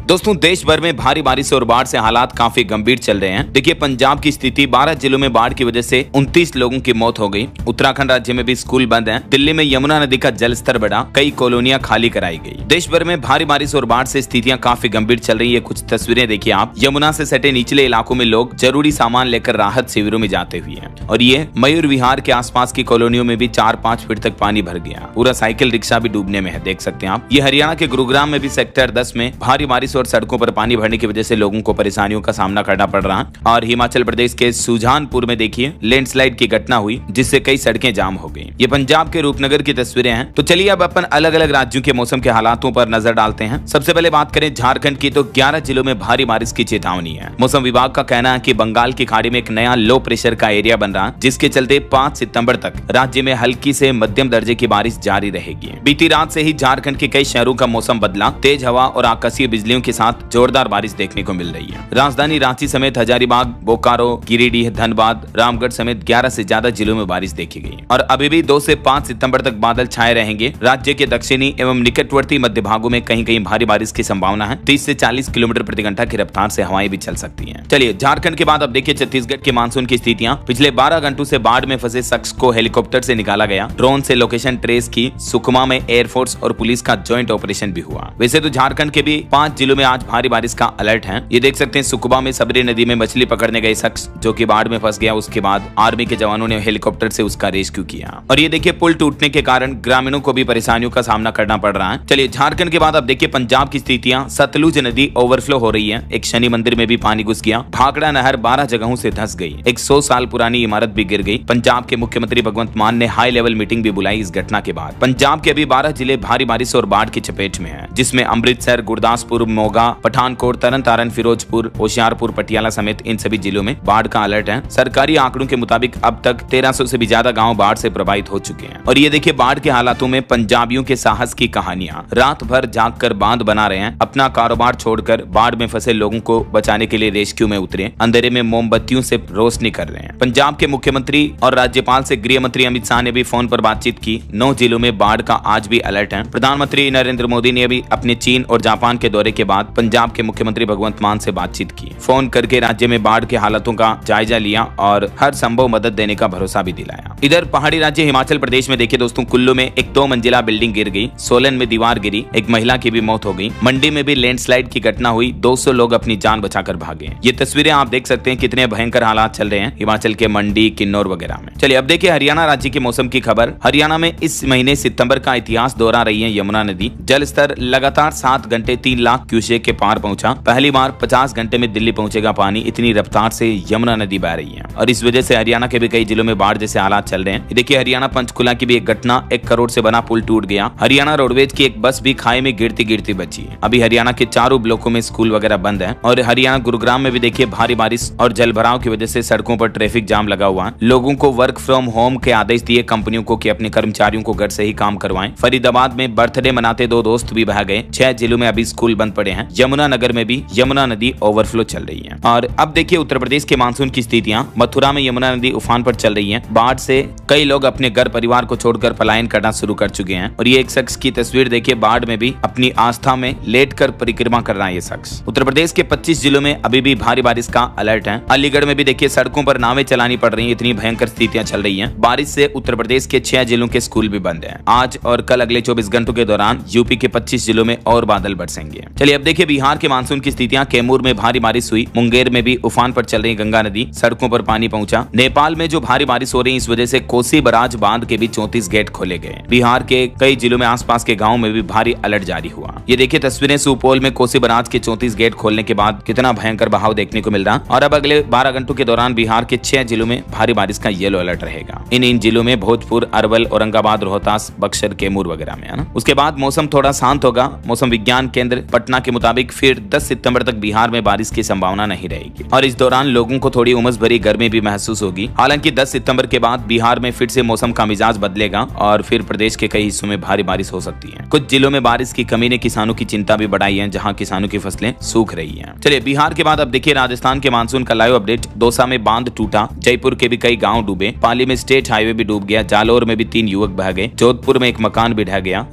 दोस्तों, देश भर में भारी बारिश और बाढ़ से हालात काफी गंभीर चल रहे हैं। देखिए, पंजाब की स्थिति 12 जिलों में बाढ़ की वजह से 29 लोगों की मौत हो गई। उत्तराखंड राज्य में भी स्कूल बंद हैं। दिल्ली में यमुना नदी का जलस्तर बढ़ा, कई कॉलोनियां खाली कराई गई। देश भर में भारी बारिश और बाढ़ से स्थितियां काफी गंभीर चल रही है। कुछ तस्वीरें देखिए आप। यमुना से सटे निचले इलाकों में लोग जरूरी सामान लेकर राहत शिविरों में जाते हुए हैं। और ये मयूर विहार के आसपास की कॉलोनियों में भी 4-5 फीट तक पानी भर गया। पूरा साइकिल रिक्शा भी डूबने में है, देख सकते हैं आप। ये हरियाणा के गुरुग्राम में भी सेक्टर 10 में भारी बारिश और सड़कों पर पानी भरने की वजह से लोगों को परेशानियों का सामना करना पड़ रहा है। और हिमाचल प्रदेश के सुजानपुर में देखिए लैंडस्लाइड की घटना हुई, जिससे कई सड़कें जाम हो गई। ये पंजाब के रूपनगर की तस्वीरें हैं। तो चलिए अब अपन अलग अलग राज्यों के मौसम के हालातों पर नजर डालते हैं। सबसे पहले बात करें झारखंड की, तो 11 जिलों में भारी बारिश की चेतावनी है। मौसम विभाग का कहना है कि बंगाल की खाड़ी में एक नया लो प्रेशर का एरिया बन रहा है, जिसके चलते 5 सितंबर तक राज्य में हल्की से मध्यम दर्जे की बारिश जारी रहेगी। बीती रात से ही झारखंड के कई शहरों का मौसम बदला। तेज हवा और आकाशीय बिजलियों के साथ जोरदार बारिश देखने को मिल रही है। राजधानी रांची समेत हजारीबाग, बोकारो, गिरिडीह, धनबाद, रामगढ़ समेत 11 से ज्यादा जिलों में बारिश देखी गई। और अभी भी 2 से 5 सितंबर तक बादल छाए रहेंगे। राज्य के दक्षिणी एवं निकटवर्ती मध्य भागों में कहीं कहीं भारी बारिश की संभावना है। 30 से 40 किलोमीटर प्रति घंटा की रफ्तार से हवाएं भी चल सकती हैं। चलिए, झारखंड के बाद अब देखिए छत्तीसगढ़ के मानसून की स्थितियां। पिछले 12 घंटों से बाढ़ में फंसे शख्स को हेलीकॉप्टर से निकाला गया। ड्रोन से लोकेशन ट्रेस की। सुकमा में एयरफोर्स और पुलिस का ज्वाइंट ऑपरेशन भी हुआ। वैसे तो झारखंड के भी 5 जिलों में आज भारी बारिश का अलर्ट है। ये देख सकते हैं, सुकमा में सबरी नदी में मछली पकड़ने गए शख्स जो कि बाढ़ में फंस गया। उसके बाद आर्मी के जवानों ने हेलीकॉप्टर से उसका रेस्क्यू किया। और ये देखिए, पुल टूटने के कारण ग्रामीणों को भी परेशानियों का सामना करना पड़ रहा है। चलिए, झारखंड के बाद अब देखिए पंजाब की स्थितियां। सतलुज नदी ओवरफ्लो हो रही है। एक शनि मंदिर में भी पानी घुस गया। भाखड़ा नहर 12 जगहों से धंस गई। एक 100 साल पुरानी इमारत भी गिर गई। पंजाब के मुख्यमंत्री भगवंत मान ने हाई लेवल मीटिंग भी बुलाई इस घटना के बाद। पंजाब के अभी 12 जिले भारी बारिश और बाढ़ की चपेट में हैं, जिसमें अमृतसर, गुरदासपुर, मोगा, पठानकोट, तरन, फिरोजपुर, होशियारपुर, पटियाला समेत इन सभी जिलों में बाढ़ का अलर्ट है। सरकारी आंकड़ों के मुताबिक अब तक 1300 से भी ज्यादा गांव बाढ़ से प्रभावित हो चुके हैं। और ये देखिए, बाढ़ के हालातों में पंजाबियों के साहस की कहानियां। रात भर जागकर बांध बना रहे हैं। अपना कारोबार छोड़कर बाढ़ में फंसे लोगों को बचाने के लिए रेस्क्यू में उतरे। अंधेरे में मोमबत्तियों से रोशनी कर रहे हैं। पंजाब के मुख्यमंत्री और राज्यपाल से गृह मंत्री अमित शाह ने भी फोन पर बातचीत की। 9 जिलों में बाढ़ का आज भी अलर्ट है। प्रधानमंत्री नरेंद्र मोदी ने भी अपने चीन और जापान के दौरे के बाद पंजाब के मुख्यमंत्री भगवंत मान से बातचीत की। फोन करके राज्य में बाढ़ के हालातों का जायजा लिया और हर संभव मदद देने का भरोसा भी दिलाया। इधर पहाड़ी राज्य हिमाचल प्रदेश में देखिए दोस्तों, कुल्लू में एक 2 मंजिला बिल्डिंग गिर गई। सोलन में दीवार गिरी। एक महिला की भी मौत हो गई। मंडी में भी लैंडस्लाइड की घटना हुई। 200 लोग अपनी जान बचाकर भागे। ये तस्वीरें आप देख सकते हैं, कितने भयंकर हालात चल रहे हैं हिमाचल के मंडी, किन्नौर वगैरह में। चलिए अब देखिए हरियाणा राज्य के मौसम की खबर। हरियाणा में इस महीने सितंबर का इतिहास दोहरा रही है यमुना नदी। जल स्तर लगातार 7 घंटे 3 लाख क्यूसेक के पार पहुंचा। पहली बार 50 घंटे में दिल्ली पहुंचेगा पानी। इतनी रफ्तार से यमुना नदी बह रही है और इस वजह से हरियाणा के भी कई जिलों में बाढ़ जैसे हालात चल रहे हैं। देखिए, हरियाणा पंचकुला की भी एक घटना। 1 करोड़ से बना पुल टूट गया। हरियाणा रोडवेज की एक बस भी खाई में गिरती गिरती बची। अभी हरियाणा के चारों ब्लॉकों में स्कूल वगैरह बंद है। और हरियाणा गुरुग्राम में भी देखिए भारी बारिश और जलभराव की वजह से सड़कों पर ट्रैफिक जाम लगा हुआ है। लोगों को वर्क फ्रॉम होम के आदेश दिए कंपनियों को कि अपने कर्मचारियों को घर से ही काम करवाएं। फरीदाबाद में बर्थडे मनाते 2 दोस्त भी बह गए। 6 जिलों में अभी स्कूल बंद पड़े हैं। यमुना नगर में भी यमुना नदी ओवरफ्लो चल रही है। और अब देखिए उत्तर प्रदेश के मानसून की स्थितियां। मथुरा में यमुना नदी उफान पर चल रही है। बाढ़ से कई लोग अपने घर परिवार को छोड़कर पलायन करना शुरू कर चुके हैं। और ये एक शख्स की तस्वीर देखिए, बाढ़ में भी अपनी आस्था में लेटकर परिक्रमा कर रहा है ये शख्स। उत्तर प्रदेश के 25 जिलों में अभी भी भारी बारिश का अलर्ट है। अलीगढ़ में भी देखिए सड़कों पर नावें चलानी पड़ रही है। इतनी भयंकर स्थितियां चल रही हैं। बारिश से उत्तर प्रदेश के 6 जिलों के स्कूल भी बंद हैं। आज और कल अगले 24 घंटों के दौरान यूपी के 25 जिलों में और बादल बरसेंगे। चलिए अब देखिए बिहार के मानसून की स्थितियां। कैमूर में भारी बारिश हुई। मुंगेर में भी उफान पर चल रही गंगा नदी। सड़कों पर पानी पहुंचा। नेपाल में जो भारी बारिश हो रही है, इस वजह से कोसी बराज बांध के भी 34 गेट खोले गए। बिहार के कई जिलों में आसपास के गाँव में भी भारी अलर्ट जारी हुआ। ये देखिए तस्वीरें सुपौल में कोसी बराज के 34 गेट खोलने के बाद कितना भयंकर बहाव देखने को मिल रहा। और अब अगले 12 घंटों के दौरान बिहार के 6 जिलों में भारी बारिश का येलो अलर्ट रहेगा। इन जिलों में भोजपुर, अरवल, औरंगाबाद, रोहतास, बक्सर, कैमूर वगैरह में, है ना। उसके बाद मौसम थोड़ा शांत होगा। मौसम विज्ञान केंद्र पटना के मुताबिक फिर 10 सितंबर तक बिहार में बारिश की संभावना नहीं रहेगी और इस दौरान लोगों को थोड़ी उमस भरी गर्मी भी महसूस होगी। हालांकि 10 सितंबर के बाद बिहार में फिर से मौसम का मिजाज बदलेगा और फिर प्रदेश के कई हिस्सों में भारी बारिश हो सकती है। कुछ जिलों में बारिश की कमी ने किसानों की चिंता भी बढ़ाई है, जहां किसानों की फसलें सूख रही हैं। चलिए बिहार के बाद अब देखिए राजस्थान के मानसून का लाइव अपडेट। दौसा में बांध टूटा। जयपुर के भी कई गांव डूबे। पाली में स्टेट हाईवे भी डूब गया। जालौर में भी 3 युवक बह गए। जोधपुर में एक मकान भी ढह गया।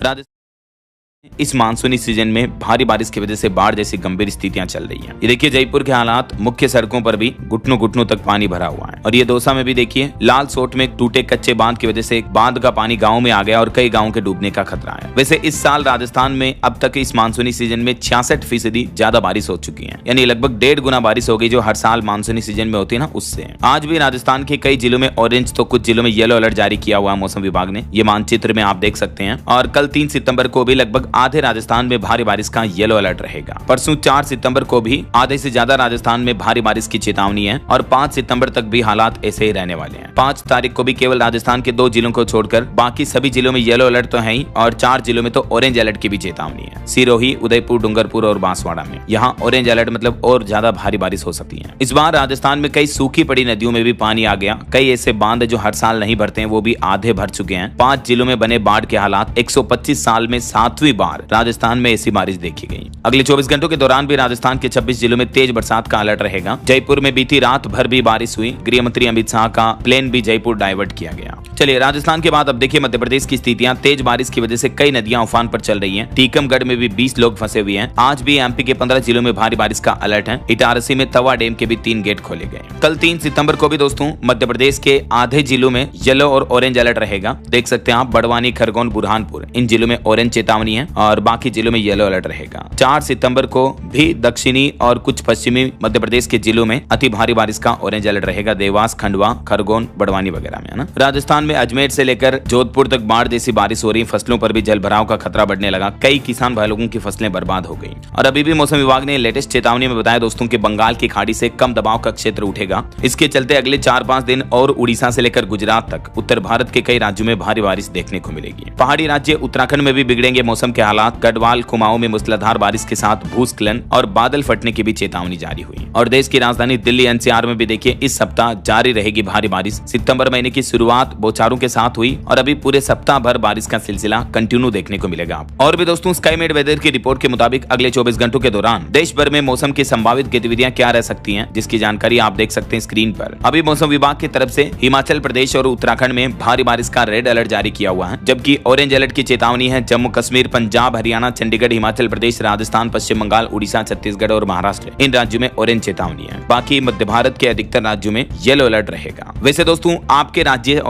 इस मानसूनी सीजन में भारी बारिश की वजह से बाढ़ जैसी गंभीर स्थितियां चल रही हैं। ये देखिए जयपुर के हालात, मुख्य सड़कों पर भी घुटनों घुटनों तक पानी भरा हुआ है। और ये दौसा में भी देखिए लाल सोट में टूटे कच्चे बांध की वजह से बांध का पानी गाँव में आ गया और कई गाँव के डूबने का खतरा है। वैसे इस साल राजस्थान में अब तक इस मानसूनी सीजन में 66% ज्यादा बारिश हो चुकी है, यानी लगभग 1.5 गुना बारिश हो गई जो हर साल मानसूनी सीजन में होती है ना, उससे। आज भी राजस्थान के कई जिलों में ऑरेंज तो कुछ जिलों में येलो अलर्ट जारी किया हुआ है मौसम विभाग ने, ये मानचित्र में आप देख सकते हैं। और कल 3 सितंबर को भी लगभग आधे राजस्थान में भारी बारिश का येलो अलर्ट रहेगा। परसों 4 सितंबर को भी आधे से ज्यादा राजस्थान में भारी बारिश की चेतावनी है और 5 सितंबर तक भी हालात ऐसे ही रहने वाले हैं। 5 तारीख को भी केवल राजस्थान के 2 जिलों को छोड़कर बाकी सभी जिलों में येलो अलर्ट तो है ही और 4 जिलों में तो ऑरेंज अलर्ट की भी चेतावनी है। सिरोही, उदयपुर, डूंगरपुर और बांसवाड़ा में यहाँ ऑरेंज अलर्ट मतलब और ज्यादा भारी बारिश हो सकती है। इस बार राजस्थान में कई सूखी पड़ी नदियों में भी पानी आ गया। कई ऐसे बांध जो हर साल नहीं भरते हैं वो भी आधे भर चुके हैं। 5 जिलों में बने बाढ़ के हालात। 125 साल में 7वीं बार राजस्थान में ऐसी बारिश देखी गई। अगले 24 घंटों के दौरान भी राजस्थान के 26 जिलों में तेज बरसात का अलर्ट रहेगा। जयपुर में बीती रात भर भी बारिश हुई। गृह मंत्री अमित शाह का प्लेन भी जयपुर डाइवर्ट किया गया। चलिए राजस्थान के बाद अब देखिए मध्य प्रदेश की स्थितियां। तेज बारिश की वजह से कई नदियां उफान पर चल रही हैं। टीकमगढ़ में भी 20 लोग फंसे हुए हैं। आज भी एमपी के 15 जिलों में भारी बारिश का अलर्ट है। इटारसी में तवा डैम के भी 3 गेट खोले गए। कल 3 सितंबर को भी दोस्तों मध्य प्रदेश के आधे जिलों में येलो और ऑरेंज अलर्ट रहेगा। देख सकते हैं आप, बड़वानी, खरगोन, बुरहानपुर इन जिलों में ऑरेंज चेतावनी है और बाकी जिलों में येलो अलर्ट रहेगा। 4 सितंबर को भी दक्षिणी और कुछ पश्चिमी मध्य प्रदेश के जिलों में अति भारी बारिश का ऑरेंज अलर्ट रहेगा। देवास, खंडवा, खरगोन, बड़वानी वगैरह में, है ना। राजस्थान में अजमेर से लेकर जोधपुर तक बाढ़ जैसी बारिश हो रही। फसलों पर भी जल भराव का खतरा बढ़ने लगा। कई किसान भाई लोगों की फसलें बर्बाद हो गई। और अभी भी मौसम विभाग ने लेटेस्ट चेतावनी में बताया दोस्तों कि बंगाल की खाड़ी से कम दबाव का क्षेत्र उठेगा। इसके चलते अगले 4-5 दिन और उड़ीसा से लेकर गुजरात तक उत्तर भारत के कई राज्यों में भारी बारिश देखने को मिलेगी। पहाड़ी राज्य उत्तराखंड में भी बिगड़ेंगे मौसम के हालात। गढ़वाल, कुमाऊं में मूसलाधार बारिश के साथ भूस्खलन और बादल फटने की भी चेतावनी जारी हुई। और देश की राजधानी दिल्ली एनसीआर में भी देखिए इस सप्ताह जारी रहेगी भारी बारिश। सितंबर महीने की शुरुआत बौछारों के साथ हुई और अभी पूरे सप्ताह भर बारिश का सिलसिला कंटिन्यू देखने को मिलेगा। और भी दोस्तों स्काईमेड वेदर की रिपोर्ट के मुताबिक अगले 24 घंटों के दौरान देश भर में मौसम की संभावित गतिविधियां क्या रह सकती हैं, जिसकी जानकारी आप देख सकते हैं स्क्रीन पर। अभी मौसम विभाग की तरफ से हिमाचल प्रदेश और उत्तराखंड में भारी बारिश का रेड अलर्ट जारी किया हुआ है, जबकि ऑरेंज अलर्ट की चेतावनी है जम्मू कश्मीर, पंजाब, हरियाणा, चंडीगढ़, हिमाचल प्रदेश, राजस्थान, पश्चिम बंगाल, उड़ीसा, छत्तीसगढ़ और महाराष्ट्र इन राज्यों में ऑरेंज चेतावनी है। बाकी मध्य भारत के अधिकतर राज्यों में येलो अलर्ट रहेगा। वैसे दोस्तों आपके राज्य और